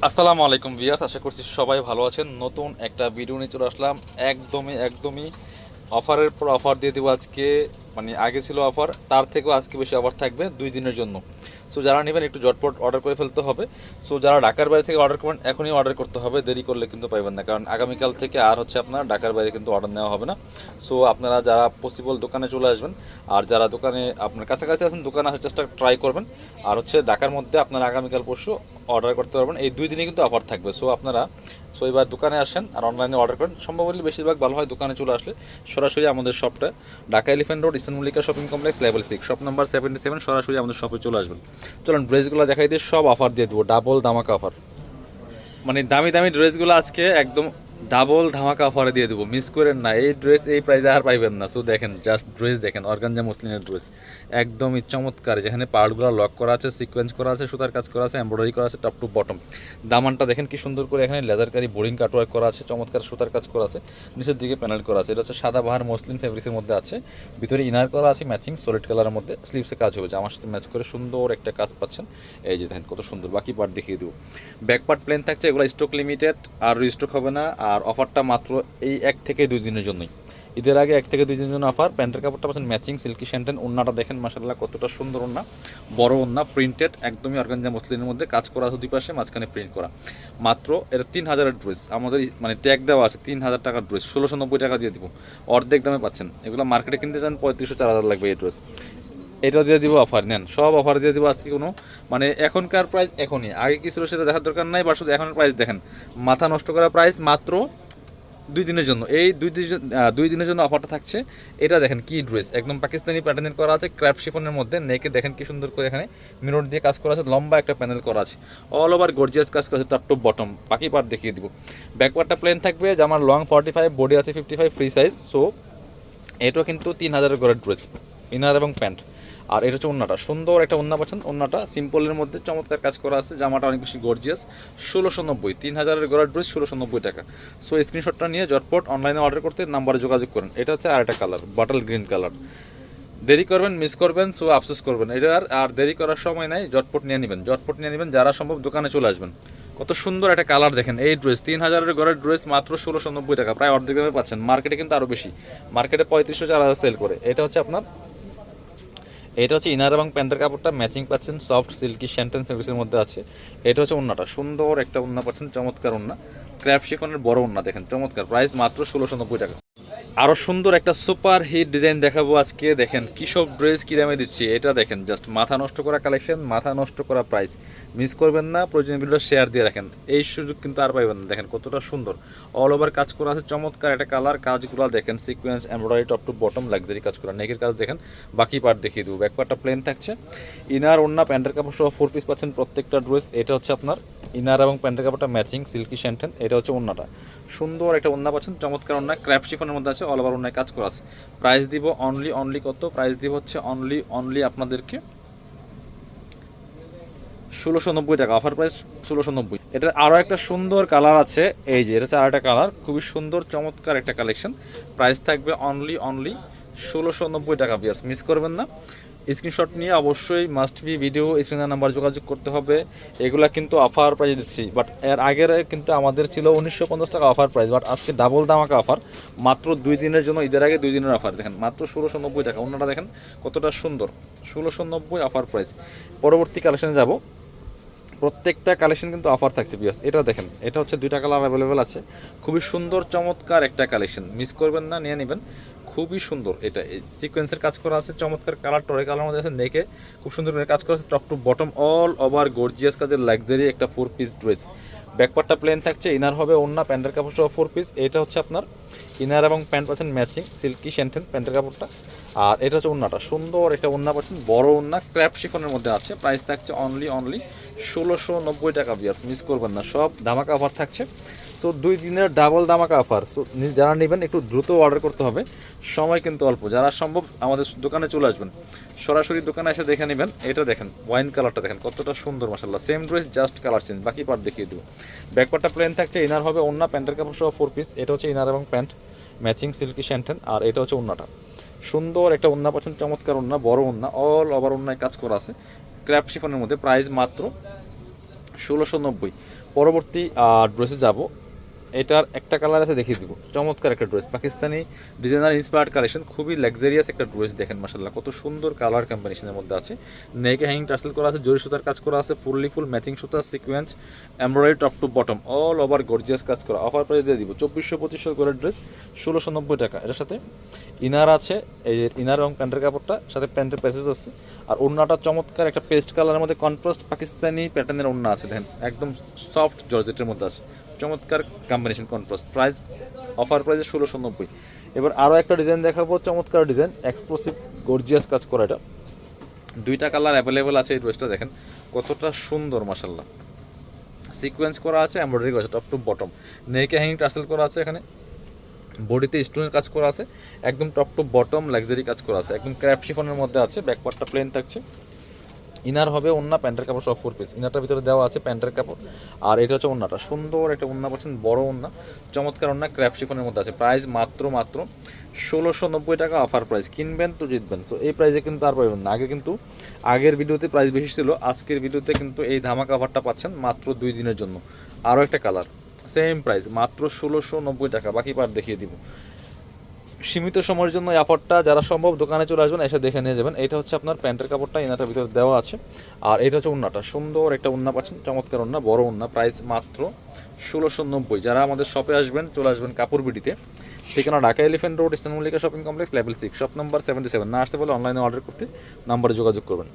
আসসালামু আলাইকুম ভিউয়ার্স, আশা করছি সবাই ভালো আছেন। নতুন একটা ভিডিও নিয়ে চলে আসলাম। একদমই অফারের পর অফার দিয়ে দেবো আজকে। মানে আগে ছিল অফার, তার থেকেও আজকে বেশি অফার থাকবে 2 দিনের জন্য। সো যারা নেবেন একটু ঝটপট অর্ডার করে ফেলতে হবে। সো যারা ঢাকার বাইরে থেকে অর্ডার করবেন এখনই অর্ডার করতে হবে, দেরি করলে কিন্তু পাইবেন না, কারণ আগামীকাল থেকে আর হচ্ছে আপনার ঢাকার বাইরে কিন্তু অর্ডার নেওয়া হবে না। সো আপনারা যারা পসিবল দোকানে চলে আসবেন, আর যারা দোকানে আপনার কাছাকাছি আছেন দোকানে আসার চেষ্টা ট্রাই করবেন। আর হচ্ছে ঢাকার মধ্যে আপনারা আগামীকাল পরশু অর্ডার করতে পারবেন। এই 2 দিনে কিন্তু অফার থাকবে। সো আপনারা এবার দোকানে আসেন আর অনলাইনে অর্ডার করেন। সম্ভব হলে বেশিরভাগ ভালো হয় দোকানে চলে আসলে। সরাসরি আমাদের শপটা Dhaka elephant road, eastern Mallika shopping complex, level 6, shop number 77। সরাসরি আমাদের শপে চলে আসবেন। চলুন ড্রেসগুলো দেখাই দিয়ে সব অফার দিয়ে দেবো, ডাবল ধামাকা অফার। মানে দামি দামি ড্রেসগুলো আজকে একদম ডাবল ধামাকা অফারে দিয়ে দেবো, মিস করেন না। এই ড্রেস এই প্রাইসে আর পাইবেন না। সো দেখেন, জাস্ট ড্রেস দেখেন, অর্গানজা মসলিনের ড্রেস একদমই চমৎকার, যেখানে পার্টগুলো লক করা আছে, সিকোয়েন্স করা আছে, সুতার কাজ করা আছে, এমব্রয়ডারি করা আছে টপ টু বটম। দামানটা দেখেন কি সুন্দর করে, এখানে লেজারকারি বোরিং কাটওয়ার্ক করা আছে, চমৎকার সুতার কাজ করা আছে, নিচের দিকে প্যানেল করা আছে। এটা হচ্ছে সাদা বাহার মসলিন ফেব্রিক্সের মধ্যে আছে, ভিতরে ইনার করা আছে ম্যাচিং সলিড কালারের মধ্যে, স্লিভসে কাজ হবে, আমার সাথে ম্যাচ করে সুন্দর একটা কাজ পাচ্ছেন। এই যে দেখেন কত সুন্দর। বাকি পার্ট দেখিয়ে দেবো। ব্যাক পার্ট প্লেন থাকছে, এগুলো স্টক লিমিটেড, আর রিস্টক হবে না। আর অফারটা মাত্র এই 1 থেকে 2 দিনের জন্যই, ঈদের আগে 1 থেকে 2 দিনের জন্য অফার। প্যান্টের কাপড়টা পাচ্ছেন ম্যাচিং সিল্কি শ্যান্টেন। ওন্নাটা দেখেন মাশাআল্লাহ কতটা সুন্দর ওন্না, বড় ওন্না, প্রিন্টেড, একদমই অর্গানজা মসলিনের মধ্যে কাজ করা আছে, দুই পাশে মাঝখানে প্রিন্ট করা। মাত্র এটা 3000-এর ড্রেস, আমাদের মানে ট্যাগ দেওয়া আছে 3000 টাকার ড্রেস, 1690 টাকা দিয়ে দিব, অর্ধেক দামে পাচ্ছেন। এগুলো মার্কেটে কিনতে চান 3500-4000 লাগবে এই ড্রেস। এটা দিয়ে দিব অফার, নেন সব অফার দিয়ে দিব আজকে। কোনো মানে এখনকার প্রাইস এখনই, আগে কি ছিল সেটা দেখার দরকার নাই, বা শুধু এখনের প্রাইস দেখেন। মাথা নষ্ট করা প্রাইস মাত্র 2 দিনের জন্য। এই 2 দিনের জন্য অফারটা থাকছে। এটা দেখেন কি ড্রেস, একদম পাকিস্তানি প্যাটার্নের করা আছে, ক্র্যাপ শিফনের মধ্যে। নেকে দেখেন কি সুন্দর করে, এখানে মিরর দিয়ে কাজ করা আছে, লম্বা একটা প্যানেল করা আছে, অল ওভার গর্জিয়াস কাজ করা আছে টপ টু বটম। বাকি পার্ট দেখিয়ে দিব। ব্যাকপার্টটা প্লেন থাকবে, জামার লং 45, বডি আছে 55, ফ্রি সাইজ। সো এটাও কিন্তু 3000-এর গড়ের ড্রেস, ইনার এবং প্যান্ট। আর এটা হচ্ছে ওন্নাটা, সুন্দর একটা ওন্না পাচ্ছেন। ওন্নাটা সিম্পলের মধ্যে চমৎকার কাজ করা আছে, জামাটা অনেক বেশি গর্জিয়াস। 1690, 3000-এর গড়ার ড্রেস 1690 টাকা। সো স্ক্রিনশটটা নিয়ে ঝটপট অনলাইনে অর্ডার করতে নাম্বারে যোগাযোগ করেন। এটা হচ্ছে আরেকটা কালার, বাটাল গ্রিন কালার। দেরি করবেন মিস করবেন, সো আফসোস করবেন। এটা আর দেরি করার সময় নাই, ঝটপট নিয়ে নেবেন, ঝটপট নিয়ে নেবেন। যারা সম্ভব দোকানে চলে আসবেন। কত সুন্দর একটা কালার দেখেন। এই ড্রেস 3000-এর ঘরের ড্রেস মাত্র 1690 টাকা, প্রায় অর্ধেক দামে পাচ্ছেন। মার্কেটে কিন্তু আরও বেশি, মার্কেটে 3500-4000 সেল করে। এটা হচ্ছে ইনার এবং প্যান্টের কাপড়টা ম্যাচিং পাচ্ছেন, সফট সিল্কি শ্যান্টেন ফেব্রিক্সের মধ্যে আছে। এটা হচ্ছে ওন্নাটা, সুন্দর একটা ওন্না পাচ্ছেন, চমৎকার ওন্না, ক্র্যাপ শিফনের বড় ওন্না দেখেন, চমৎকার। প্রাইস মাত্র 1690 টাকা। আরও সুন্দর একটা সুপার হিট ডিজাইন দেখাবো আজকে। দেখেন কী সব ড্রেস কী দামে দিচ্ছি, এটা দেখেন, জাস্ট মাথা নষ্ট করা কালেকশন, মাথা নষ্ট করা প্রাইস। মিস করবেন না, প্রয়োজনীয় ভিডিও শেয়ার দিয়ে রাখেন, এই সুযোগ কিন্তু আর পাইবেন না। দেখেন কতটা সুন্দর, অল ওভার কাজ করা আছে, চমৎকার একটা কালার। কাজগুলো দেখেন, sequence embroidery top to bottom, luxury কাজ করা। নেকের কাজ দেখেন। বাকি পার্ট দেখিয়ে দেবো। ব্যাক পার্টটা প্লেন থাকছে, ইনার ওন্না প্যান্টের কাপড় সহ 4 পিস পাচ্ছেন প্রত্যেকটা ড্রেস। এটা হচ্ছে আপনার ইনার এবং প্যান্টের কাপড়টা ম্যাচিং সিল্কি শ্যান্টেন। এটা হচ্ছে ওন্নাটা, সুন্দর একটা ওন্না পাচ্ছেন, চমৎকার ওন্না, ক্র্যাপ শিফনের মধ্যে আছে, অল ওভার ওন্নায় কাজ করা আছে। প্রাইস দিব অনলি কত, প্রাইস দিব হচ্ছে অনলি আপনাদেরকে 1690 টাকা, অফার প্রাইস 1690। এটার আরও একটা সুন্দর কালার আছে, এই যে এটা হচ্ছে আরেকটা কালার, খুবই সুন্দর চমৎকার একটা কালেকশন। প্রাইস থাকবে অনলি 1690 টাকা। বিয়ার্স মিস করবেন না, স্ক্রিনশট নিয়ে অবশ্যই মাস্ট বি ভিডিও স্ক্রিনের নাম্বার যোগাযোগ করতে হবে। এগুলা কিন্তু অফার প্রাইস দিচ্ছি, বাট এর আগের কিন্তু আমাদের ছিল 1950 টাকা অফার প্রাইস, বাট আজকে ডাবল দামাকা অফার, মাত্র 2 দিনের জন্য, ঈদের আগে 2 দিনের অফার। দেখেন মাত্র 1690 টাকা। অন্যটা দেখেন কতটা সুন্দর, 1690 অফার প্রাইস। পরবর্তী কালেকশনে যাব, প্রত্যেকটা কালেকশন কিন্তু অফার থাকছে বিয়াস। এটা দেখেন, এটা হচ্ছে 2টা কালার অ্যাভেলেবেল আছে, খুবই সুন্দর চমৎকার একটা কালেকশন, মিস করবেন না, নিয়ে নেবেন। খুবই সুন্দর, এটা সিকোয়েন্সের কাজ করা আছে, চমৎকার কালার, টরে কালার মধ্যে আছে। নেকে খুব সুন্দর করে কাজ করা আছে, top to bottom all over gorgeous কাজের লাক্সারি একটা 4 পিস ড্রেস। ব্যাকপার্টটা প্লেন থাকছে, ইনার হবে ওন্না প্যান্টের কাপড় সহ 4 পিস। এটা হচ্ছে আপনার ইনার এবং প্যান্ট পাচ্ছেন ম্যাচিং সিল্কি শ্যান্টেন প্যান্টের কাপড়টা। আর এটা হচ্ছে ওন্নাটা, সুন্দর একটা ওন্না পাচ্ছেন, বড় ওন্না, ক্র্যাপ শিফনের মধ্যে আছে। প্রাইস থাকছে অনলি 1690 টাকা। বিয়ার্স মিস করবেন না, সব ধামাকা অফার থাকছে। সো 2 দিনের ডাবল দামাকা অফার। সো যারা নেবেন একটু দ্রুত অর্ডার করতে হবে, সময় কিন্তু অল্প। যারা সম্ভব আমাদের দোকানে চলে আসবেন, সরাসরি দোকানে এসে দেখে নেবেন। এটা দেখেন ওয়াইন কালারটা দেখেন কতটা সুন্দর, মাশাআল্লাহ। Same dress, just colour change. বাকি পার্ট দেখিয়ে দেবো। ব্যাকপার্টটা প্লেন থাকছে, ইনার হবে ওন্না প্যান্টের কাপড় সহ 4 পিস। এটা হচ্ছে ইনার এবং প্যান্ট ম্যাচিং সিল্কি শ্যান্টেন। আর এটা হচ্ছে ওন্নাটা, সুন্দর একটা ওন্না পাচ্ছেন, চমৎকার ওন্না, বড় ওন্না, অল ওভার ওন্নায় কাজ করা আছে, ক্র্যাপ শিফনের মধ্যে। প্রাইস মাত্র 1690। পরবর্তী ড্রেসে যাব। এটার একটা কালার আছে, দেখিয়ে দিব। চমৎকার একটা dress, Pakistani designer inspired collection, খুবই লাক্সারিয়াস একটা ড্রেস। দেখেন মাশাআল্লাহ কত সুন্দর কালার কম্বিনেশনের মধ্যে আছে। নেকে হ্যাঙ্গিং টাসেল করা আছে, জরি সুতার কাজ করা আছে, ফুল ম্যাচিং সুতা, sequence, embroidery top to bottom all over gorgeous কাজ করা। অফার প্রাইস দিয়ে দিব 2400-2500 করে ড্রেস, 1690 টাকা। এটার সাথে ইনার আছে, এই ইনার এবং প্যান্টের কাপড়টা, সাথে প্যান্টের প্যাসেজ আছে। আর ওড়নাটা চমৎকার একটা পেস্ট কালারের মধ্যে কন্ট্রাস্ট পাকিস্তানি প্যাটার্নের ওড়না আছে। দেখেন একদম সফট জর্জেটের মধ্যে আছে, চমৎকার কম্বিনেশন কন্ট্রাস্ট। প্রাইস অফার প্রাইসে 1690। এবার আরও একটা ডিজাইন দেখাবো, চমৎকার ডিজাইন, এক্সক্লুসিভ গর্জিয়াস কাজ করা। এটা দুইটা কালার অ্যাভেলেবেল আছে। এই ড্রেসটা দেখেন কতটা সুন্দর মাশাআল্লাহ, সিকোয়েন্স করা আছে, এমব্রয়ডারি করা আছে টপ টু বটম, নেকে হ্যাঙ্গিং টাসেল করা আছে, এখানে বডিতে স্টোনের কাজ করা আছে, একদম টপ টু বটম লাক্সারি কাজ করা আছে, একদম ক্র্যাপ শিফনের মধ্যে আছে। ব্যাকপার্টটা প্লেন থাকছে, ইনার হবে ওন্না, প্যান্টের কাপড় সব 4 পিস। ইনারটার ভিতরে দেওয়া আছে প্যান্টের কাপড়। আর এটা হচ্ছে ওন্নাটা, সুন্দর একটা ওন্না পাচ্ছেন, বড় ওন্না, চমৎকার ওন্না, ক্র্যাপ শিফনের মধ্যে আছে। প্রাইস মাত্র 1690 টাকা অফার প্রাইস। কিনবেন তো জিতবেন। সো এই প্রাইসে কিন্তু আর পাবেন না। আগে কিন্তু আগের ভিডিওতে প্রাইস বেশি ছিল, আজকের ভিডিওতে কিন্তু এই ধামাকা অফারটা পাচ্ছেন মাত্র 2 দিনের জন্য। আরও একটা কালার, সেম প্রাইস মাত্র 1690 টাকা। বাকি পার দেখিয়ে দিব। সীমিত সময়ের জন্য এই অফারটা, যারা সম্ভব দোকানে চলে আসবেন, এসে দেখে নিয়ে যাবেন। এটা হচ্ছে আপনার প্যান্টের কাপড়টা, ইনারটার ভিতরে দেওয়া আছে। আর এটা হচ্ছে ওন্নাটা, সুন্দর একটা ওন্না পাচ্ছেন, চমৎকার ওন্না, বড় ওন্না। প্রাইস মাত্র 1690। যারা আমাদের শপে আসবেন, চলে আসবেন কাপড় বিডিতে। ঠিকানা Dhaka elephant road, eastern Mallika shopping complex, level 6, shop number 77। না আসতে বলে অনলাইনে অর্ডার করতে নাম্বারে যোগাযোগ করবেন।